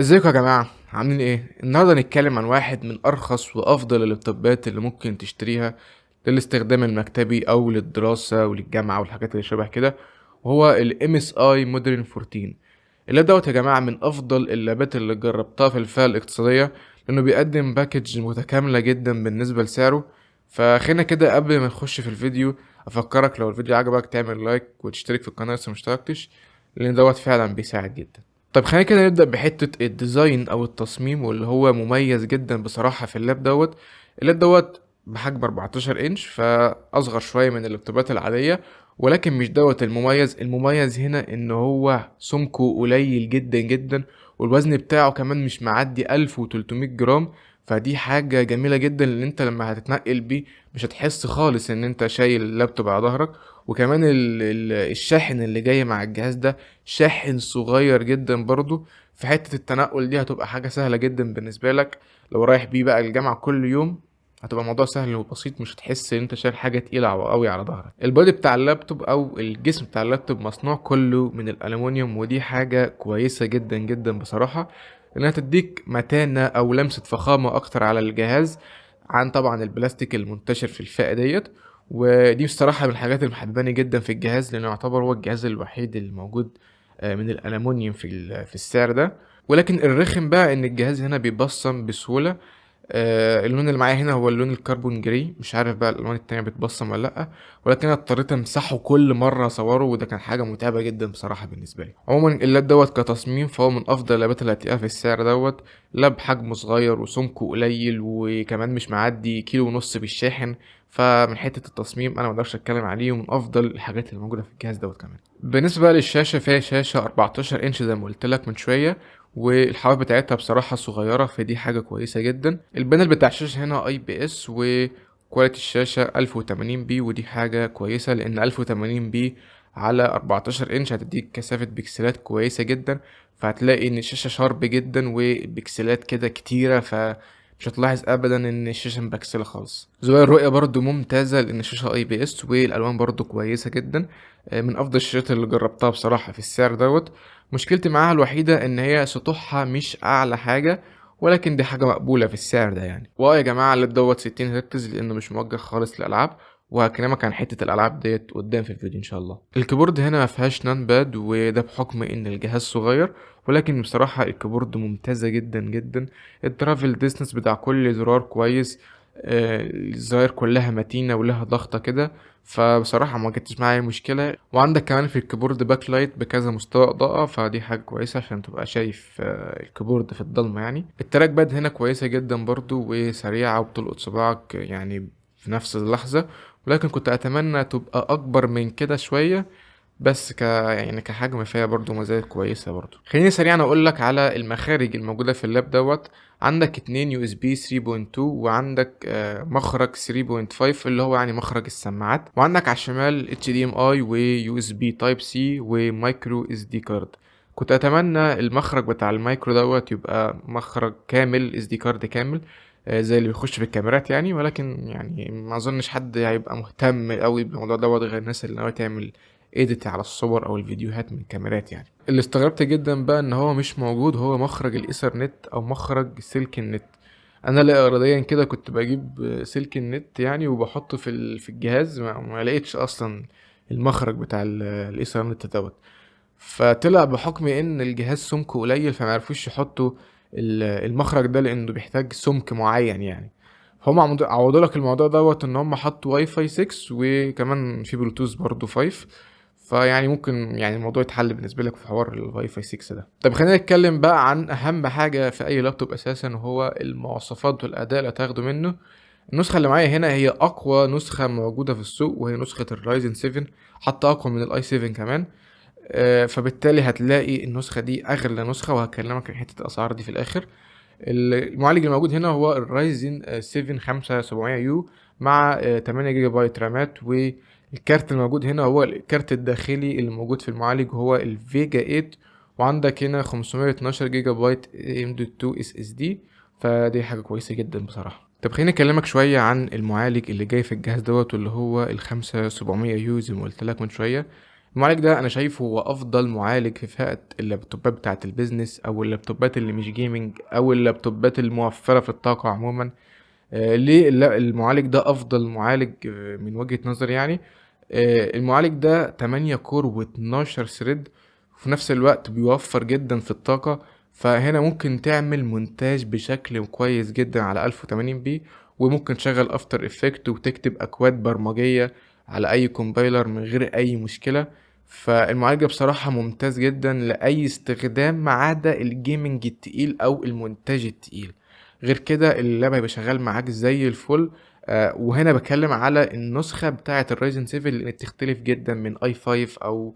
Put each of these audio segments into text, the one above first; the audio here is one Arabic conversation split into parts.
ازيكم يا جماعة عاملين ايه؟ النهاردة هنتكلم عن واحد من ارخص وافضل اللابتوبات اللي ممكن تشتريها للاستخدام المكتبي او للدراسة وللجامعة والحاجات اللي شبه كده، وهو ال MSI Modern 14. اللاب دوت يا جماعة من افضل اللابات اللي جربتها في الفئة الاقتصادية، لانه بيقدم باكج متكاملة جدا بالنسبة لسعره. فخلينا كده قبل ما نخش في الفيديو افكرك لو الفيديو عجبك تعمل لايك وتشترك في القناة لسه مشتركتش، لان دوت فعلا بيساعد جدا. طب خلينا كده نبدأ بحتة الديزاين أو التصميم، واللي هو مميز جدا بصراحة في اللاب دوت. اللاب دوت بحجم 14 إنش، فأصغر شوية من اللابتوبات العادية، ولكن مش دوت المميز هنا إن هو سمكه قليل جدا جدا، والوزن بتاعه كمان مش معدي 1300 جرام. فدي حاجة جميلة جدا، لأن انت لما هتتنقل بيه مش هتحس خالص ان انت شايل اللابتوب على ظهرك. وكمان الشاحن اللي جاي مع الجهاز ده شاحن صغير جدا برضو. في حتة التنقل دي هتبقى حاجة سهلة جدا بالنسبة لك، لو رايح بيه بقى الجامعة كل يوم هتبقى الموضوع سهل وبسيط، مش هتحس ان انت شايل حاجة تقيلة قوي على ظهرك. البودي بتاع اللابتوب او الجسم بتاع اللابتوب مصنوع كله من الالومنيوم، ودي حاجة كويسة جدا جدا بصراحة، انها تديك متانة او لمسة فخامة اكتر على الجهاز عن طبعا البلاستيك المنتشر في الفئة ديت. ودي بصراحة من الحاجات اللي محباني جدا في الجهاز، لأنه يعتبر هو الجهاز الوحيد الموجود من الألمونيوم في السعر ده. ولكن الرخم بقى إن الجهاز هنا بيبصم بسهولة. اللون اللي معايا هنا هو اللون الكربون جري، مش عارف بقى الالوان التانية بتبصم ولا لا، ولكن انا اضطريت امسحه كل مره اصوره، وده كان حاجه متعبه جدا بصراحه بالنسبه لي. عموما اللاب دوت كتصميم فهو من افضل اللابات اللي هتلاقيها في السعر دوت. لاب حجمه صغير وسمكه قليل، وكمان مش معدي كيلو ونص بالشاحن. فمن حته التصميم انا مقدرش اتكلم عليه، ومن افضل الحاجات اللي موجوده في الجهاز دوت كمان. بالنسبه بقى للشاشه، فهي شاشه 14 انش زي ما قلت لك من شويه، والحواف بتاعتها بصراحة صغيرة، فدي حاجة كويسة جدا. البانل بتاع الشاشة هنا اي بي اس، وكواليتي الشاشة 1080 بي، ودي حاجة كويسة لأن 1080 بي على 14 انش هتديك كثافة بكسلات كويسة جدا. فهتلاقي ان الشاشة شارب جدا وبكسلات كده كتيرة، مش هتلاحظ ابدا ان الشاشة مبكسلة خالص. زوايا الرؤية برضو ممتازة لان الشاشة اي بي اس، والالوان برضو كويسة جدا. من افضل الشاشات اللي جربتها بصراحة في السعر دوت. مشكلتي معاها الوحيدة ان هي سطوحها مش اعلى حاجة، ولكن دي حاجة مقبولة في السعر ده يعني. يا جماعة اللاب دوت 60 هرتز لانه مش موجه خالص للالعاب، وهكلمك عن حتة الالعاب ديت قدام في الفيديو ان شاء الله. الكيبورد هنا ما فيهاش نان باد، وده بحكم ان الجهاز صغير، ولكن بصراحة الكيبورد ممتازة جدا جدا. الترافل ديستنس بتاع كل زرار كويس. الزراير كلها متينة ولها ضغطة كده، فبصراحة ما جتش معايا مشكلة. وعندك كمان في الكيبورد باك لايت بكذا مستوى إضاءة، فدي حاجة كويسة عشان تبقى شايف الكيبورد في الضلمة يعني. التراك باد هنا كويسة جدا برضو وسريعة وبتلقط صباعك يعني في نفس اللحظة، ولكن كنت أتمنى تبقى أكبر من كده شوية. بس يعني كحجم فيها برضو مزايا كويسة برضو. خليني سريعا اقول لك على المخارج الموجودة في اللاب دوت. عندك اتنين يو اس بي 3.2، وعندك مخرج 3.5 اللي هو يعني مخرج السماعات، وعندك على الشمال اتش دي ام اي ويو اس بي تايب سي ومايكرو اس دي كارد. كنت اتمنى المخرج بتاع المايكرو دوت يبقى مخرج كامل اس دي كارد كامل، زي اللي بيخش في الكاميرات يعني، ولكن يعني ما اظنش حد هيبقى مهتم قوي بالموضوع دوت غير الناس اللي ناوية تعمل ايديت على الصور او الفيديوهات من الكاميرات يعني. اللي استغربت جدا بقى ان هو مش موجود هو مخرج الايثرنت او مخرج سلك النت. انا لا اراديا كده كنت بجيب سلك النت يعني وبحطه في الجهاز، ما لقيتش اصلا المخرج بتاع الايثرنت دوت. فطلع بحكم ان الجهاز سمكه قليل فما عرفوش يحطوا المخرج ده لانه بيحتاج سمك معين يعني. هم عوضوا لك الموضوع دوت ان هم حطوا واي فاي 6 وكمان في بلوتوث برضو 5. فيعني ممكن يعني الموضوع يتحل بالنسبه لك في حوار الواي فاي 6 ده. طب خلينا نتكلم بقى عن اهم حاجه في اي لابتوب اساسا، وهو المواصفات والاداء اللي هتاخده منه. النسخه اللي معايا هنا هي اقوى نسخه موجوده في السوق، وهي نسخه الرايزن 7، حتى اقوى من الاي 7 كمان. فبالتالي هتلاقي النسخة دي أغلى نسخة، وهكلمك عن حتة الأسعار دي في الآخر. المعالج الموجود هنا هو الرايزن 7 5700 يو مع 8 جيجا بايت رامات. والكارت الموجود هنا هو الكارت الداخلي اللي موجود في المعالج هو الفيجا 8. وعندك هنا 512 جيجا بايت M.2 اس اس دي، فدي حاجة كويسة جدا بصراحة. طب خليني اكلمك شوية عن المعالج اللي جاي في الجهاز دوت، واللي هو ال 5700 يو زي ما قلت لك من شوية. المعالج ده أنا شايفه هو أفضل معالج في فئة اللابتوبات بتاعة الbusiness أو اللابتوبات اللي مش gaming أو اللابتوبات الموفّرة في الطاقة عمومًا. ليه المعالج ده أفضل معالج من وجهة نظري يعني. المعالج ده 8 كور و12 thread، وفي نفس الوقت بيوفّر جدًا في الطاقة، فهنا ممكن تعمل مونتاج بشكل كويس جدًا على 1080p، وممكن تشغّل after effect وتكتب أكواد برمجية على أي compiler من غير أي مشكلة. فالمعالج ده بصراحة ممتاز جدًا لأي استخدام ما عدا الgaming التقيل أو المونتاج التقيل. غير كده اللاب هيبقى شغال معاك زي الفل. وهنا باتكلم على النسخة بتاعة الRyzen 7 لإن بتختلف جدًا من i5 أو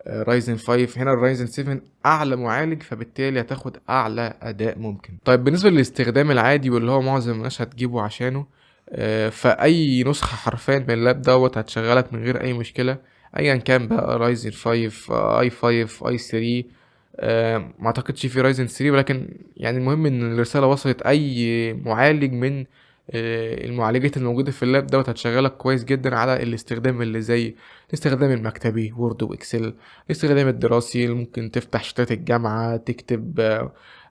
Ryzen 5. هنا الRyzen 7 أعلى معالج، فبالتالي هتاخد أعلى أداء ممكن. طيب بالنسبة للاستخدام العادي واللي هو معظم الناس هتجيبه عشانه، فأي نسخة حرفيًا من اللاب دوّة هتشغّلك من غير أي مشكلة، أيًا كان بقى Ryzen 5 i5 i3. ما أعتقدش في Ryzen 3، ولكن يعني المهم إن الرسالة وصلت. أي معالج من المعالجات الموجودة في اللاب دوّة هتشغّلك كويس جدًا على الاستخدام اللي زي الاستخدام المكتبي Word وExcel، الاستخدام الدراسي اللي ممكن تفتح شيتات الجامعة، تكتب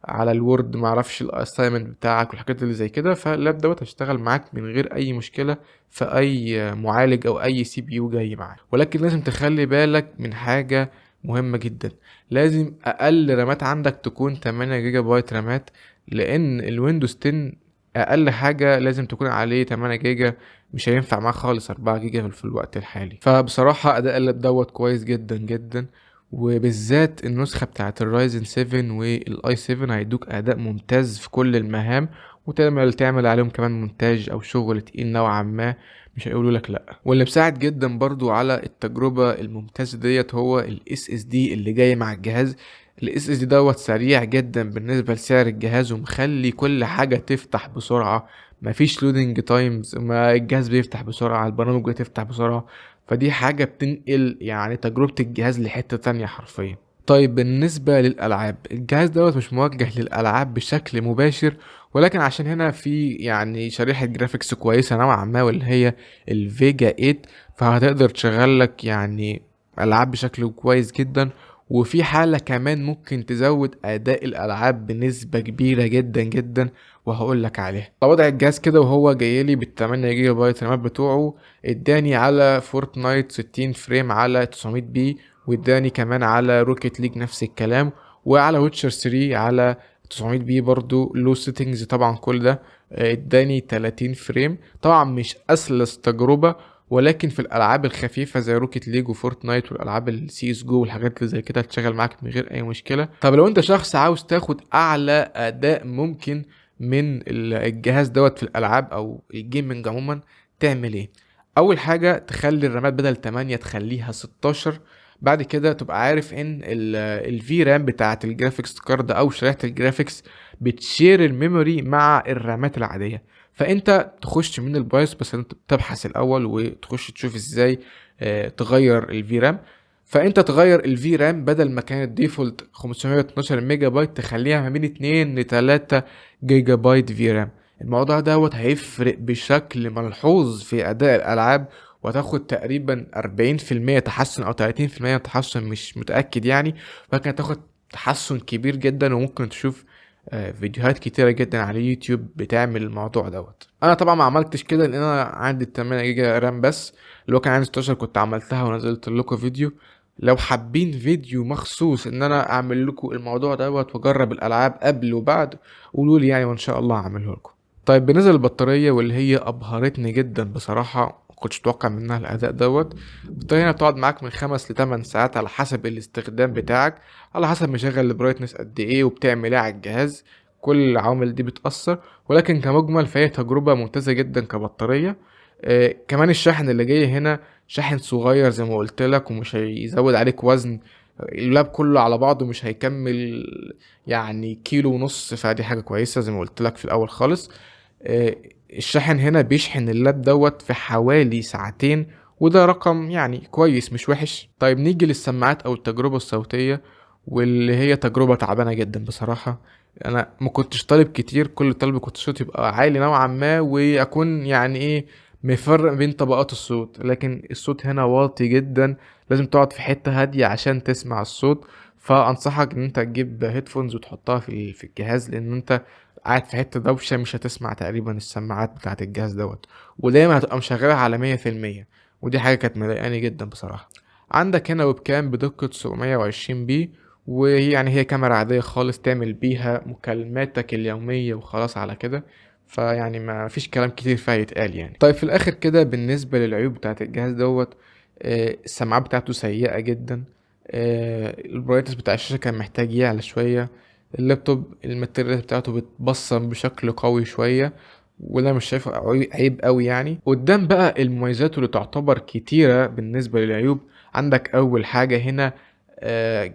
على الWord ما أعرفش الassignment بتاعك والحاجات اللي زي كده. فاللاب دوّة هيشتغل معاك من غير أي مشكلة في أي معالج أو أي CPU جاي معاه. ولكن لازم تخلّي بالك من حاجة مهمة جدًا، لازم أقل رامات عندك تكون 8 جيجا بايت رامات، لإن الWindows 10 أقل حاجة لازم تكون عليه 8 جيجا، مش هينفع معاه خالص 4 جيجا في الوقت الحالي. فبصراحة أداء اللاب دوّة كويس جدًا، جدًا، وبالذات النسخة بتاعة الRyzen 7 والi7 هيدوك أداء ممتاز في كل المهام، تعمل عليهم كمان مونتاج أو شغل تقيل نوعًا ما، مش هيقولوا لك لأ. واللي مساعد جدًا برضه على التجربة الممتازة ديّة هو الSSD اللي جاي مع الجهاز. الSSD دوّة سريع جدًا بالنسبة لسعر الجهاز، ومخلّي كل حاجة تفتح بسرعة، ما فيش loading times، ما الجهاز بيفتح بسرعة، البرامج بتفتح بسرعة، فدي حاجة بتنقل يعني تجربة الجهاز لحتة تانية حرفيًا. طيب بالنسبة للألعاب، الجهاز دوّة مش موجه للألعاب بشكل مباشر، ولكن عشان هنا في يعني شريحة graphics كويسة نوعًا ما واللي هي الVega 8، فهتقدر تشغّل لك يعني ألعاب بشكل كويس جدًا. وفي حالة كمان ممكن تزود أداء الألعاب بنسبة كبيرة جدًا، جدًا، وهاقول لك عليها. وضع الجهاز كده وهو جاي لي بال8 جيجا بايت رامات بتوعه، ادّاني على Fortnite 60 فريم على 900p، وادّاني كمان على Rocket League نفس الكلام، وعلى Witcher 3 على 900p برضه low settings طبعًا كل ده. ادّاني 30 فريم. طبعًا مش أسلس تجربة، ولكن في الألعاب الخفيفة زي روكيت ليج وفورتنايت والألعاب الCS:GO والحاجات اللي زي كده هتشتغل معاك من غير أي مشكلة. طب لو أنت شخص عاوز تاخد أعلى أداء ممكن من الجهاز دوّة في الألعاب أو الgaming عمومًا، تعمل إيه؟ أول حاجة تخلّي الرامات بدل 8 تخلّيها 16. بعد كده تبقى عارف إن الVRAM بتاعة الgraphics card أو شريحة الgraphics بتshare الmemory مع الرامات العادية. فأنت تخش من الBIOS، بس أنت تبحث الأول وتخش تشوف إزاي تغيّر الVRAM. فأنت تغيّر الVRAM بدل ما كانت default 512 ميجا بايت تخلّيها ما بين 2 ل3 جيجا بايت VRAM. الموضوع دوّة هيفرق بشكل ملحوظ في أداء الألعاب، وهتاخد تقريبًا 40% تحسُّن أو 30% تحسُّن، مش متأكد يعني، ولكن هتاخد تحسُّن كبير جدًا. وممكن تشوف فيديوهات كتيرة جدًا على اليوتيوب بتعمل الموضوع دوّة. أنا طبعًا ما عملتش كده لإن أنا عندي ال8 جيجا رام بس، اللي هو كان عندي 16 كنت عملتها ونزّلت لكم فيديو. لو حابين فيديو مخصوص إن أنا أعمل لكم الموضوع دوّة وأجرّب الألعاب قبل وبعد، قولوا لي يعني وإن شاء الله هاعمله لكم. طيب بالنسبة للبطارية واللي هي أبهرتني جدًا بصراحة، ما كنتش متوقع منها الأداء دوّة. البطارية هنا بتقعد معاك من 5 ل8 ساعات على حسب الاستخدام بتاعك، على حسب مشغّل الbrightness قد إيه وبتعمل إيه على الجهاز، كل العوامل دي بتأثّر. ولكن كمُجمل فهي تجربة ممتازة جدًا كبطارية. كمان الشاحن اللي جاي هنا شاحن صغير زي ما قُلت لك، ومش هيزوّد عليك وزن. اللاب كلّه على بعضه مش هيكمّل يعني كيلو ونُص، فدي حاجة كويسة زي ما قُلت لك في الأول خالص. آآ الشاحن هنا بيشحن اللاب دوّة في حوالي ساعتين، وده رقم يعني كويس مش وِحِش. طيب نيجي للسماعات أو التجربة الصوتية، واللي هي تجربة تعبانة جدًا بصراحة. أنا ما كنتش طالب كتير، كل اللي طالبه كنت صوتي يبقى عالي نوعًا ما، وأكون يعني إيه، بيفرق بين طبقات الصوت، لكن الصوت هنا واطي جدا، لازم تقعد في حتة هادية عشان تسمع الصوت. فانصحك ان انت تجيب هيدفونز وتحطها في الجهاز، لان انت قاعد في حتة دوشة مش هتسمع تقريبا السماعات بتاعة الجهاز دوت، ودايما هتبقى مشغلها على 100%. ودي حاجة كانت مضايقاني جدا بصراحة. عندك هنا ويب كام بدقة 720 بي، وهي يعني هي كاميرا عادية خالص تعمل بيها مكالماتك اليومية وخلاص على كده. فيعني ما فيش كلام كتير فيها يتقال يعني. طيب في الاخر كده بالنسبة للعيوب بتاعة الجهاز دوت، السماعات بتاعته سيئة جدا. البرايتنس بتاع الشاشة كان محتاج يعلى شوية. اللابتوب الماتيريال بتاعته بتبصم بشكل قوي شوية، وده مش شايفه عيب قوي يعني. قدام بقى المميزات اللي تعتبر كتيرة بالنسبة للعيوب، عندك اول حاجة هنا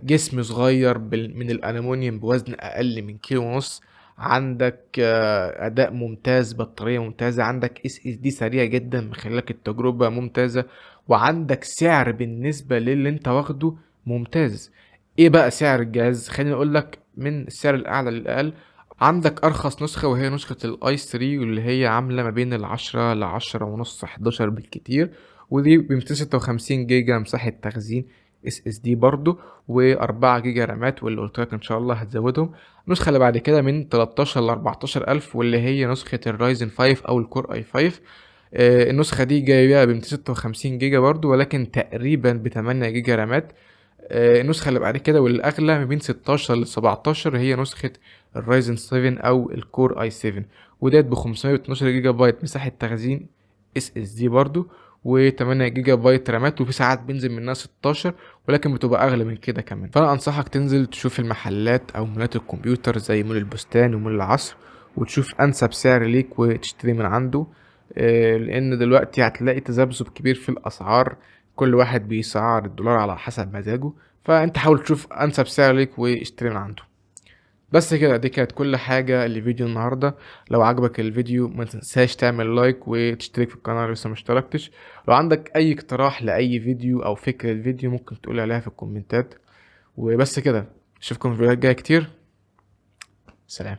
جسم صغير من الألمونيوم بوزن أقل من كيلو ونص. عندك أداء ممتاز، بطارية ممتازة، عندك اس اس دي سريع جدا مخليك التجربة ممتازة، وعندك سعر بالنسبة للي انت واخده ممتاز. ايه بقى سعر الجهاز؟ خليني اقول لك من السعر الاعلى للاقل. عندك ارخص نسخة وهي نسخة الاي 3، واللي هي عاملة ما بين العشرة لعشرة ونص 11 بالكتير، ودي ب256 جيجا مساحة تخزين اس اس دي برضو، و4 جيجا رامات، واللي قلت لك ان شاء الله هتزودهم. النسخة اللي بعد كده من 13 ل 14 ألف، واللي هي نسخة الرايزن 5 أو الكور اي 5. النسخة دي جايبها ب 256 جيجا برضو، ولكن تقريبا ب 8 جيجا رامات. النسخة اللي بعد كده والأغلى ما بين 16 ل 17 هي نسخة الرايزن 7 أو الكور اي 7، وديت ب 512 جيجا بايت مساحة تخزين اس اس دي برضو، و8 جيجا بايت رامات، وفي ساعات بينزل منها 16، ولكن بتبقى اغلى من كده كمان. فانا انصحك تنزل تشوف المحلات او مولات الكمبيوتر زي مول البستان ومول العصر، وتشوف انسب سعر ليك وتشتري من عنده. لان دلوقتي هتلاقي تذبذب كبير في الاسعار، كل واحد بيسعر الدولار على حسب مزاجه. فانت حاول تشوف انسب سعر ليك واشتري من عنده. بس كده، دي كانت كل حاجة لفيديو النهاردة. لو عجبك الفيديو ما تنساش تعمل لايك وتشترك في القناة لو لسه مشتركتش. لو عندك اي اقتراح لأي فيديو او فكرة فيديو ممكن تقولي عليها في الكومنتات. وبس كده، اشوفكم في الفيديوهات الجاية كتير. سلام.